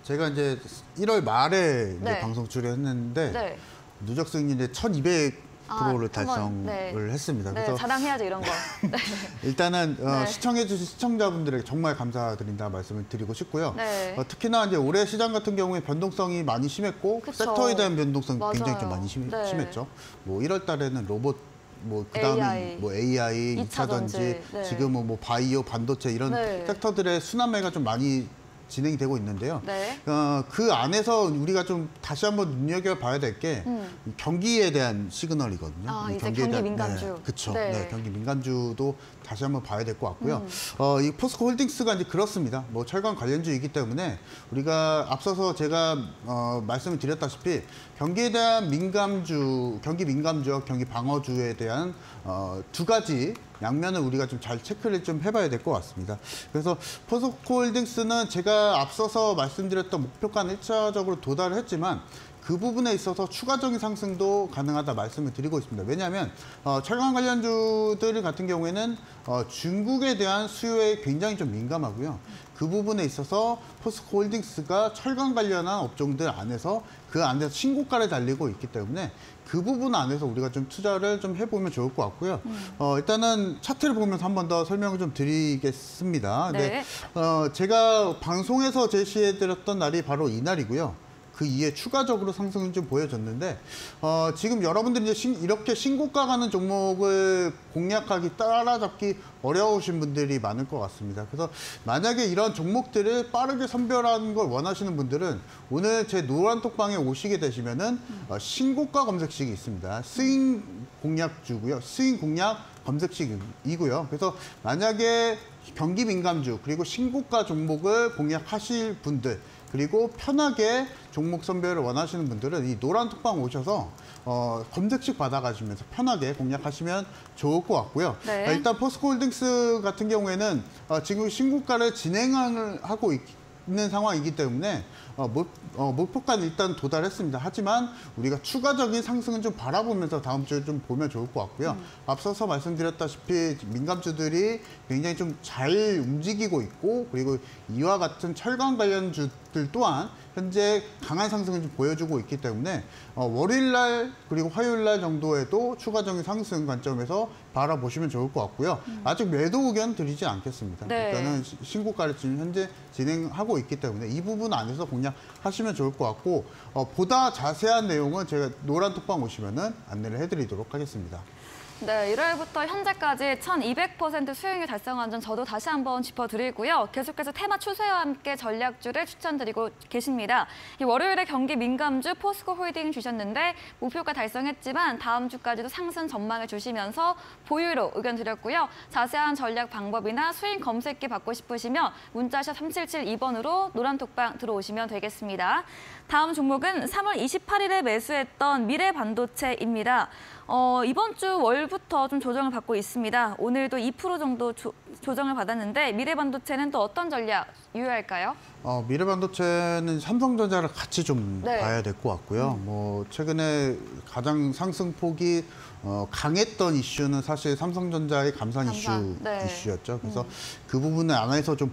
제가 이제 1월 말에 이제 네. 방송 출연했는데 네. 누적 수익률 이제 1,200%를 한번, 달성을 네. 했습니다. 네, 그래서 자랑해야죠, 이런 거. 네. 일단은 네. 시청해주신 시청자분들에게 정말 감사드린다 말씀을 드리고 싶고요. 네. 특히나 이제 올해 시장 같은 경우에 변동성이 많이 심했고 그쵸. 섹터에 대한 변동성이 맞아요. 굉장히 좀 많이 네. 심했죠. 1월 달에는 로봇 그다음에 AI, 2차 전지, 네. 지금은 바이오, 반도체 이런 네. 섹터들의 순환매가 좀 많이 진행이 되고 있는데요. 네. 그 안에서 우리가 좀 다시 한번 눈여겨봐야 될 게 경기에 대한 시그널이거든요. 이제 경기에 경기 대한, 민감주. 네, 그렇죠. 네. 네, 경기 민감주도 다시 한번 봐야 될 것 같고요. 이 포스코 홀딩스가 이제 그렇습니다. 철강 관련주이기 때문에 우리가 앞서서 제가 말씀을 드렸다시피 경기에 대한 경기 민감주와 경기 방어주에 대한 두 가지 양면을 우리가 좀 잘 체크를 좀 해봐야 될 것 같습니다. 그래서 포스코홀딩스는 제가 앞서서 말씀드렸던 목표가는 1차적으로 도달을 했지만 그 부분에 있어서 추가적인 상승도 가능하다 말씀을 드리고 있습니다. 왜냐하면 철강 관련주들 같은 경우에는 중국에 대한 수요에 굉장히 좀 민감하고요. 그 부분에 있어서 포스코홀딩스가 철강 관련한 업종들 안에서 그 안에서 신고가를 달리고 있기 때문에 그 부분 안에서 우리가 좀 투자를 좀 해보면 좋을 것 같고요. 일단은 차트를 보면서 한 번 더 설명을 좀 드리겠습니다. 네. 제가 방송에서 제시해드렸던 날이 바로 이날이고요. 그 이에 추가적으로 상승을 좀 보여줬는데 지금 여러분들이 이제 이렇게 신고가 가는 종목을 공략하기 따라잡기 어려우신 분들이 많을 것 같습니다. 그래서 만약에 이런 종목들을 빠르게 선별하는 걸 원하시는 분들은 오늘 제 노란 톡방에 오시게 되시면은 신고가 검색식이 있습니다. 스윙 공략주고요. 스윙 공략 검색식이고요. 그래서 만약에 경기 민감주 그리고 신고가 종목을 공략하실 분들 그리고 편하게 종목 선별을 원하시는 분들은 이 노란 톡방 오셔서 검색식 받아가시면서 편하게 공략하시면 좋을 것 같고요. 네. 일단 포스코홀딩스 같은 경우에는 지금 신고가를 진행을 하고 있는 상황이기 때문에 목표가는 일단 도달했습니다. 하지만 우리가 추가적인 상승은 좀 바라보면서 다음 주에 좀 보면 좋을 것 같고요. 앞서서 말씀드렸다시피 민감주들이 굉장히 좀 잘 움직이고 있고 그리고 이와 같은 철강 관련주들 또한 현재 강한 상승을 좀 보여주고 있기 때문에 월요일 날 그리고 화요일 날 정도에도 추가적인 상승 관점에서 바라보시면 좋을 것 같고요. 아직 매도 의견 드리지 않겠습니다. 네. 일단은 신고가를 지금 현재 진행하고 있기 때문에 이 부분 안에서 공략하시면 좋을 것 같고 보다 자세한 내용은 제가 노란 톡방 오시면은 안내를 해드리도록 하겠습니다. 네, 1월부터 현재까지 1200% 수익률 달성한 점 저도 다시 한번 짚어드리고요. 계속해서 테마 추세와 함께 전략주를 추천드리고 계십니다. 이 월요일에 경기 민감주 포스코홀딩 주셨는데 목표가 달성했지만 다음 주까지도 상승 전망을 주시면서 보유로 의견 드렸고요. 자세한 전략 방법이나 수익 검색기 받고 싶으시면 문자샵 3772번으로 노란톡방 들어오시면 되겠습니다. 다음 종목은 3월 28일에 매수했던 미래반도체입니다. 이번 주 월부터 좀 조정을 받고 있습니다. 오늘도 2% 정도 조정을 받았는데 미래반도체는 또 어떤 전략 유효할까요? 미래반도체는 삼성전자를 같이 좀 네. 봐야 될 것 같고요. 뭐 최근에 가장 상승폭이 강했던 이슈는 사실 삼성전자의 감산 네. 이슈였죠. 그래서 그 부분을 안에서 좀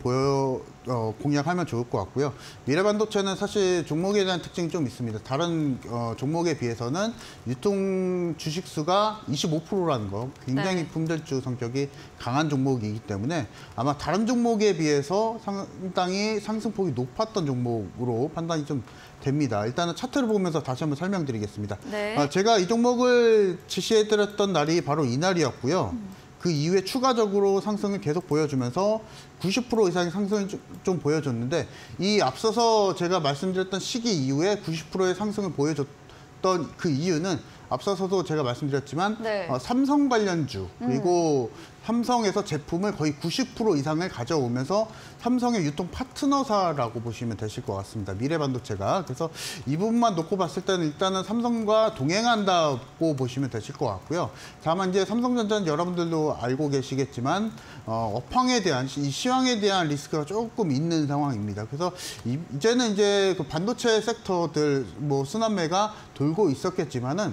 공략하면 좋을 것 같고요. 미래반도체는 사실 종목에 대한 특징이 좀 있습니다. 다른 종목에 비해서는 유통 주식수가 25%라는 거 굉장히 네. 품절주 성격이 강한 종목이기 때문에 아마 다른 종목에 비해서 상당히 상승폭이 높았던 종목으로 판단이 좀 됩니다. 일단은 차트를 보면서 다시 한번 설명드리겠습니다. 네. 제가 이 종목을 지시해드렸던 날이 바로 이날이었고요. 그 이후에 추가적으로 상승을 계속 보여주면서 90% 이상의 상승을 좀 보여줬는데 이 앞서서 제가 말씀드렸던 시기 이후에 90%의 상승을 보여줬던 그 이유는 앞서서도 제가 말씀드렸지만 네. 삼성 관련주 그리고 삼성에서 제품을 거의 90% 이상을 가져오면서 삼성의 유통 파트너사라고 보시면 되실 것 같습니다. 미래반도체가. 그래서 이 부분만 놓고 봤을 때는 일단은 삼성과 동행한다고 보시면 되실 것 같고요. 다만 이제 삼성전자는 여러분들도 알고 계시겠지만 업황에 대한 이 시황에 대한 리스크가 조금 있는 상황입니다. 그래서 이제는 이제 그 반도체 섹터들 뭐 순환매가 돌고 있었겠지만은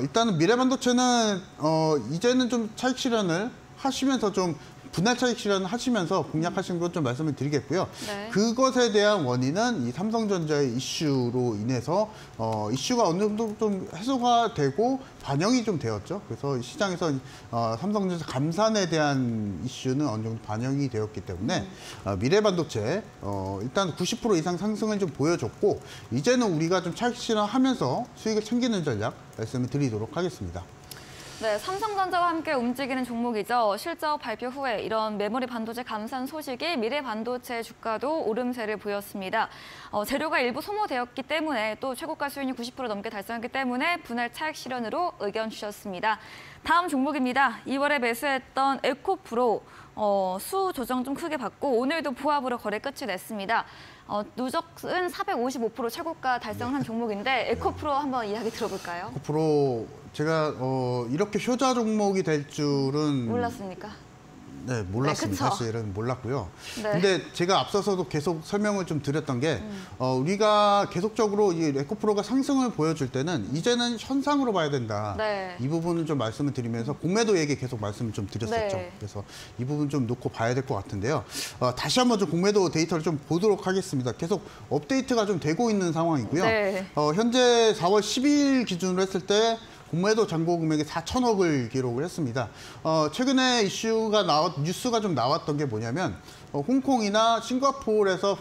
일단은 미래반도체는 이제는 좀 차익 실현을 하시면서 좀 분할 차익 실현을 하시면서 공략하시는 것 좀 말씀을 드리겠고요. 네. 그것에 대한 원인은 이 삼성전자의 이슈로 인해서 이슈가 어느 정도 좀 해소가 되고 반영이 좀 되었죠. 그래서 시장에서 삼성전자 감산에 대한 이슈는 어느 정도 반영이 되었기 때문에 미래반도체 일단 90% 이상 상승을 좀 보여줬고 이제는 우리가 좀 차익 실현하면서 수익을 챙기는 전략 말씀을 드리도록 하겠습니다. 네, 삼성전자와 함께 움직이는 종목이죠. 실적 발표 후에 이런 메모리 반도체 감산 소식이 미래 반도체 주가도 오름세를 보였습니다. 재료가 일부 소모되었기 때문에 또 최고가 수익률 90% 넘게 달성했기 때문에 분할 차익 실현으로 의견 주셨습니다. 다음 종목입니다. 2월에 매수했던 에코프로 수 조정 좀 크게 받고 오늘도 보합으로 거래 끝이 냈습니다. 누적은 455% 최고가 달성한 종목인데 에코프로 한번 이야기 들어볼까요? 에코프로 제가 이렇게 효자 종목이 될 줄은 몰랐습니까? 네, 몰랐습니다. 네, 사실은 몰랐고요. 네. 근데 제가 앞서서도 계속 설명을 좀 드렸던 게 우리가 계속적으로 이 에코프로가 상승을 보여줄 때는 이제는 현상으로 봐야 된다. 네. 이 부분을 좀 말씀을 드리면서 공매도 얘기 계속 말씀을 좀 드렸었죠. 네. 그래서 이 부분 좀 놓고 봐야 될 것 같은데요. 다시 한번 좀 공매도 데이터를 좀 보도록 하겠습니다. 계속 업데이트가 좀 되고 있는 상황이고요. 네. 현재 4월 12일 기준으로 했을 때 공매도 잔고 금액이 4천억을 기록을 했습니다. 최근에 뉴스가 좀 나왔던 게 뭐냐면 홍콩이나 싱가포르에서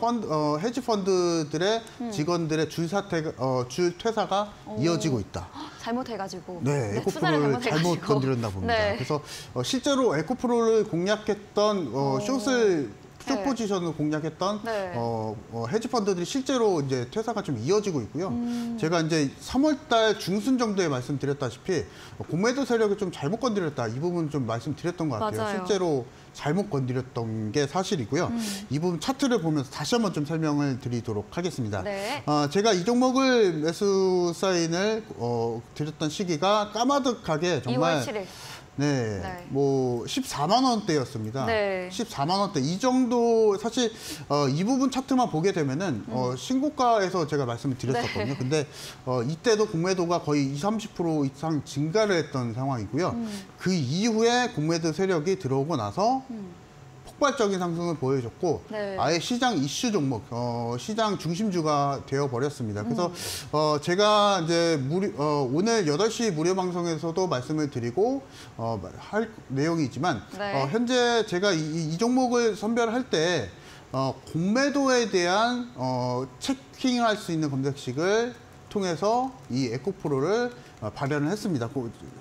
헤지 펀드들의 직원들의 줄 퇴사가 이어지고 있다. 잘못해가지고. 네, 투자를 에코프로를 잘못 잘못해가지고. 건드렸나 봅니다. 네. 그래서 실제로 에코프로를 공략했던 숏 포지션을 공략했던 네. 헤지 펀드들이 실제로 이제 퇴사가 좀 이어지고 있고요. 제가 이제 3월달 중순 정도에 말씀드렸다시피 공매도 세력이 좀 잘못 건드렸다 이 부분 좀 말씀드렸던 것 같아요. 맞아요. 실제로 잘못 건드렸던 게 사실이고요. 이 부분 차트를 보면서 다시 한번 좀 설명을 드리도록 하겠습니다. 네. 제가 이 종목을 매수 사인을 드렸던 시기가 까마득하게 정말 2월 7일. 네, 뭐 14만 원대였습니다. 네. 14만 원대 이 정도 사실 이 부분 차트만 보게 되면은 신고가에서 제가 말씀을 드렸었거든요. 네. 근데 이때도 공매도가 거의 20-30% 이상 증가를 했던 상황이고요. 그 이후에 공매도 세력이 들어오고 나서 폭발적인 상승을 보여줬고 네. 아예 시장 이슈 종목, 시장 중심주가 되어 버렸습니다. 그래서 제가 이제 오늘 8시 무료 방송에서도 말씀을 드리고 할 내용이지만 네. 현재 제가 이 종목을 선별할 때 공매도에 대한 체킹할 수 있는 검색식을 통해서 이 에코프로를 발현을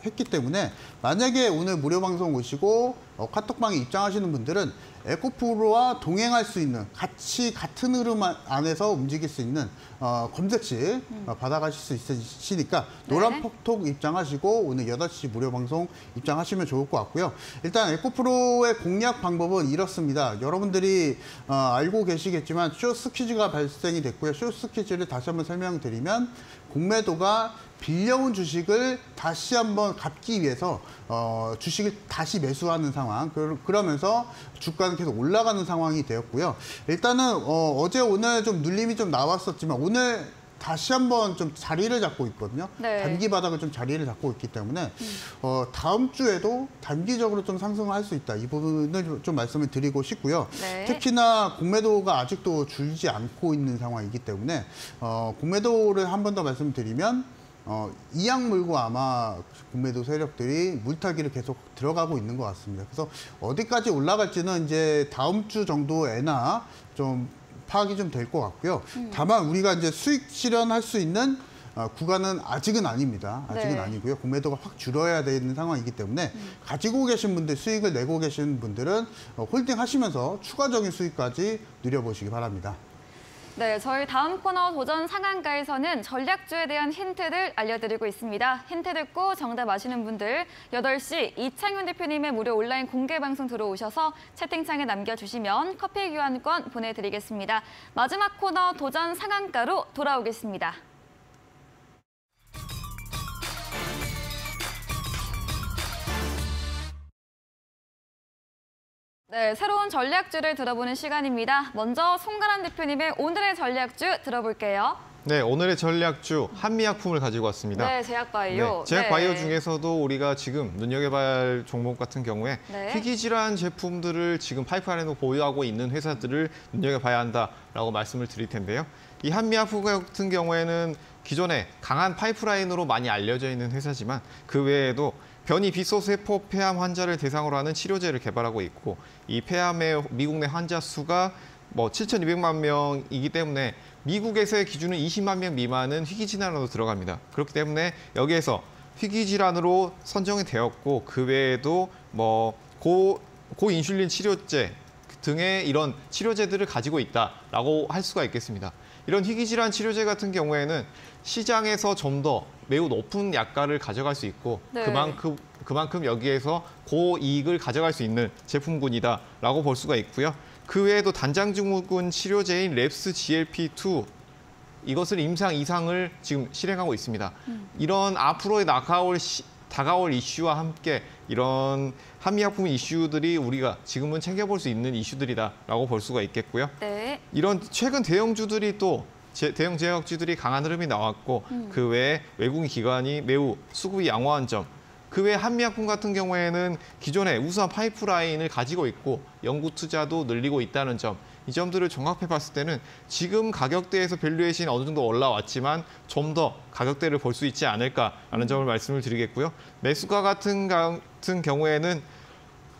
했기 때문에 만약에 오늘 무료 방송 오시고 카톡방에 입장하시는 분들은 에코프로와 동행할 수 있는 같은 흐름 안에서 움직일 수 있는 검색식 받아가실 수 있으시니까 노란 톡 입장하시고 오늘 8시 무료 방송 입장하시면 좋을 것 같고요. 일단 에코프로의 공략 방법은 이렇습니다. 여러분들이 알고 계시겠지만 숏 스퀴즈가 발생이 됐고요. 숏 스퀴즈를 다시 한번 설명드리면 공매도가 빌려온 주식을 다시 한번 갚기 위해서 주식을 다시 매수하는 상황, 그러면서 주가는 계속 올라가는 상황이 되었고요. 일단은 어제 오늘 좀 눌림이 좀 나왔었지만 오늘 다시 한번 좀 자리를 잡고 있거든요. 네. 단기 바닥을 좀 자리를 잡고 있기 때문에 다음 주에도 단기적으로 좀 상승을 할 수 있다. 이 부분을 좀 말씀을 드리고 싶고요. 네. 특히나 공매도가 아직도 줄지 않고 있는 상황이기 때문에 공매도를 한 번 더 말씀드리면 이악 물고 아마 공매도 세력들이 물타기를 계속 들어가고 있는 것 같습니다. 그래서 어디까지 올라갈지는 이제 다음 주 정도에나 좀 파악이 좀 될 것 같고요. 다만 우리가 이제 수익 실현할 수 있는 구간은 아직은 아닙니다. 아직은 네. 아니고요. 공매도가 확 줄어야 되는 상황이기 때문에 가지고 계신 분들, 수익을 내고 계신 분들은 홀딩 하시면서 추가적인 수익까지 누려보시기 바랍니다. 네, 저희 다음 코너 도전 상한가에서는 전략주에 대한 힌트를 알려드리고 있습니다. 힌트 듣고 정답 아시는 분들 8시 이창윤 대표님의 무료 온라인 공개 방송 들어오셔서 채팅창에 남겨주시면 커피 교환권 보내드리겠습니다. 마지막 코너 도전 상한가로 돌아오겠습니다. 네, 새로운 전략주를 들어보는 시간입니다. 먼저 송가람 대표님의 오늘의 전략주 들어볼게요. 네, 오늘의 전략주 한미약품을 가지고 왔습니다. 네, 제약바이오. 네, 제약바이오 중에서도 우리가 지금 눈여겨봐야 할 종목 같은 경우에 네. 희귀질환 제품들을 지금 파이프라인으로 보유하고 있는 회사들을 눈여겨봐야 한다라고 말씀을 드릴 텐데요. 이 한미약품 같은 경우에는 기존에 강한 파이프라인으로 많이 알려져 있는 회사지만 그 외에도 변이 비소세포 폐암 환자를 대상으로 하는 치료제를 개발하고 있고 이 폐암의 미국 내 환자 수가 7,200만 명이기 때문에 미국에서의 기준은 20만 명 미만은 희귀질환으로 들어갑니다. 그렇기 때문에 여기에서 희귀질환으로 선정이 되었고 그 외에도 고인슐린 치료제 등의 이런 치료제들을 가지고 있다라고 할 수가 있겠습니다. 이런 희귀질환 치료제 같은 경우에는 시장에서 좀 더 매우 높은 약가를 가져갈 수 있고 네. 그만큼 여기에서 고이익을 가져갈 수 있는 제품군이다라고 볼 수가 있고요. 그 외에도 단장 증후군 치료제인 랩스 GLP-2 이것을 임상 이상을 지금 실행하고 있습니다. 이런 앞으로의 다가올 이슈와 함께 이런 한미약품 이슈들이 우리가 지금은 챙겨볼 수 있는 이슈들이다라고 볼 수가 있겠고요. 네. 이런 최근 대형주들이 또 대형 제약주들이 강한 흐름이 나왔고 그 외에 외국인 기관이 매우 수급이 양호한 점, 그 외에 한미약품 같은 경우에는 기존에 우수한 파이프라인을 가지고 있고 연구 투자도 늘리고 있다는 점, 이 점들을 종합해 봤을 때는 지금 가격대에서 밸류에이션이 어느 정도 올라왔지만 좀 더 가격대를 볼 수 있지 않을까라는 점을 말씀을 드리겠고요. 매수가 같은 경우에는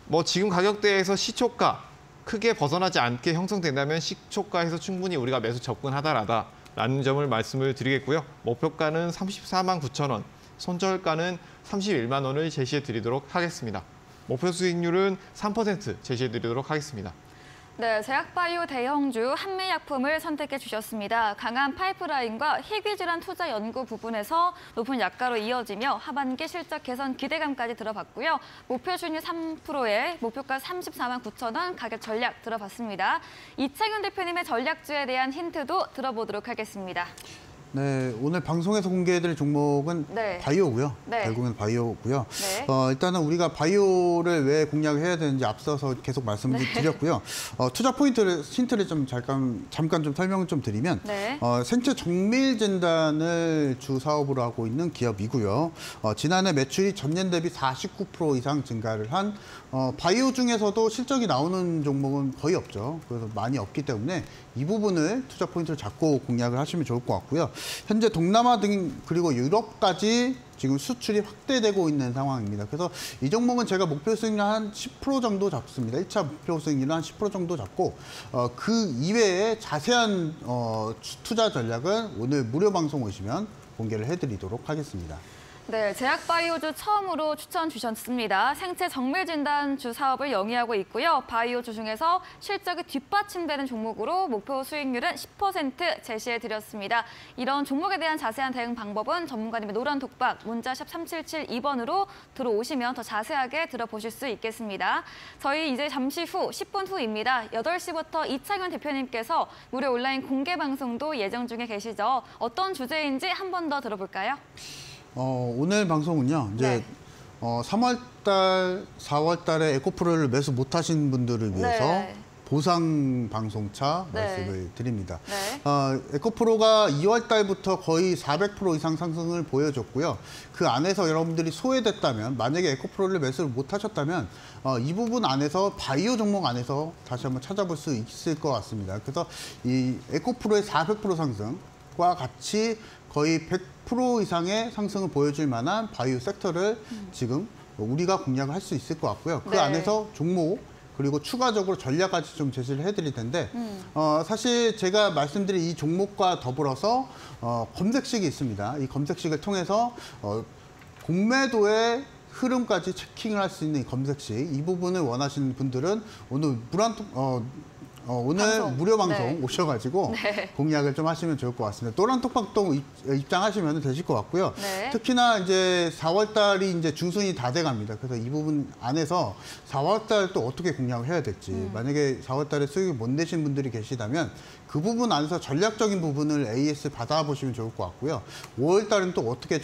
뭐 지금 가격대에서 시초가 크게 벗어나지 않게 형성된다면 시초가에서 충분히 우리가 매수 접근하다라는 점을 말씀을 드리겠고요. 목표가는 34만 9천 원, 손절가는 31만 원을 제시해 드리도록 하겠습니다. 목표 수익률은 3% 제시해 드리도록 하겠습니다. 네, 제약바이오 대형주 한미약품을 선택해 주셨습니다. 강한 파이프라인과 희귀질환 투자 연구 부분에서 높은 약가로 이어지며 하반기 실적 개선 기대감까지 들어봤고요. 목표 수익률 3%에 목표가 34만 9천 원 가격 전략 들어봤습니다. 이창윤 대표님의 전략주에 대한 힌트도 들어보도록 하겠습니다. 네, 오늘 방송에서 공개해드릴 종목은 네. 바이오고요. 네. 결국엔 바이오고요. 네. 일단은 우리가 바이오를 왜 공략을 해야 되는지 앞서서 계속 말씀을 드렸고요. 투자 포인트를 힌트를 좀 잠깐 좀 설명을 좀 드리면 네. 생체 정밀 진단을 주 사업으로 하고 있는 기업이고요. 지난해 매출이 전년 대비 49% 이상 증가를 한 바이오 중에서도 실적이 나오는 종목은 거의 없죠. 그래서 많이 없기 때문에 이 부분을 투자 포인트를 잡고 공략을 하시면 좋을 것 같고요. 현재 동남아 등 그리고 유럽까지 지금 수출이 확대되고 있는 상황입니다. 그래서 이 종목은 제가 목표 수익률 한 10% 정도 잡습니다. 1차 목표 수익률은 한 10% 정도 잡고 그 이외에 자세한 투자 전략은 오늘 무료 방송 오시면 공개를 해드리도록 하겠습니다. 네, 제약바이오주 처음으로 추천 주셨습니다. 생체 정밀진단주 사업을 영위하고 있고요. 바이오주 중에서 실적이 뒷받침되는 종목으로 목표 수익률은 10% 제시해드렸습니다. 이런 종목에 대한 자세한 대응 방법은 전문가님의 노란 독박 문자샵 3772번으로 들어오시면 더 자세하게 들어보실 수 있겠습니다. 저희 이제 잠시 후 10분 후입니다. 8시부터 이창윤 대표님께서 무료 온라인 공개 방송도 예정 중에 계시죠. 어떤 주제인지 한 번 더 들어볼까요? 오늘 방송은요, 이제 네. 3월달, 4월달에 에코프로를 매수 못하신 분들을 위해서 네. 보상 방송차 네. 말씀을 드립니다. 네. 에코프로가 2월달부터 거의 400% 이상 상승을 보여줬고요. 그 안에서 여러분들이 소외됐다면, 만약에 에코프로를 매수를 못하셨다면 이 부분 안에서 바이오 종목 안에서 다시 한번 찾아볼 수 있을 것 같습니다. 그래서 이 에코프로의 400% 상승과 같이 거의 100% 이상의 상승을 보여줄 만한 바이오 섹터를 지금 우리가 공략을 할 수 있을 것 같고요. 그 네. 안에서 종목 그리고 추가적으로 전략까지 좀 제시를 해드릴 텐데 사실 제가 말씀드린 이 종목과 더불어서 검색식이 있습니다. 이 검색식을 통해서 공매도의 흐름까지 체킹을 할 수 있는 이 검색식, 이 부분을 원하시는 분들은 오늘 오늘 방송. 무료 방송 네. 오셔가지고 네. 공략을 좀 하시면 좋을 것 같습니다. 노란 톡방도 입장하시면 되실 것 같고요. 네. 특히나 이제 4월달이 이제 중순이 다 돼갑니다. 그래서 이 부분 안에서 4월달 또 어떻게 공략을 해야 될지, 만약에 4월달에 수익을 못 내신 분들이 계시다면 그 부분 안에서 전략적인 부분을 AS 받아보시면 좋을 것 같고요. 5월달은 또 어떻게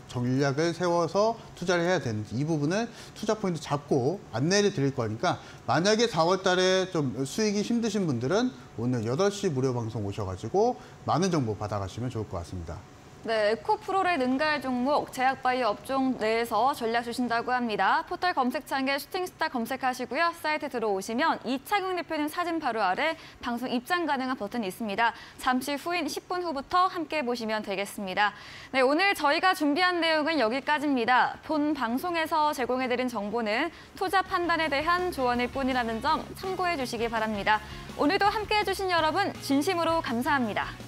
전략을 세워서 투자를 해야 되는지, 이 부분을 투자 포인트 잡고 안내를 드릴 거니까 만약에 4월 달에 좀 수익이 힘드신 분들은 오늘 8시 무료 방송 오셔가지고 많은 정보 받아가시면 좋을 것 같습니다. 네, 에코프로를 능가할 종목, 제약바이오 업종 내에서 전략 주신다고 합니다. 포털 검색창에 슈팅스타 검색하시고요. 사이트 들어오시면 이창용 대표님 사진 바로 아래 방송 입장 가능한 버튼이 있습니다. 잠시 후인 10분 후부터 함께 보시면 되겠습니다. 네, 오늘 저희가 준비한 내용은 여기까지입니다. 본 방송에서 제공해드린 정보는 투자 판단에 대한 조언일 뿐이라는 점 참고해 주시기 바랍니다. 오늘도 함께해 주신 여러분 진심으로 감사합니다.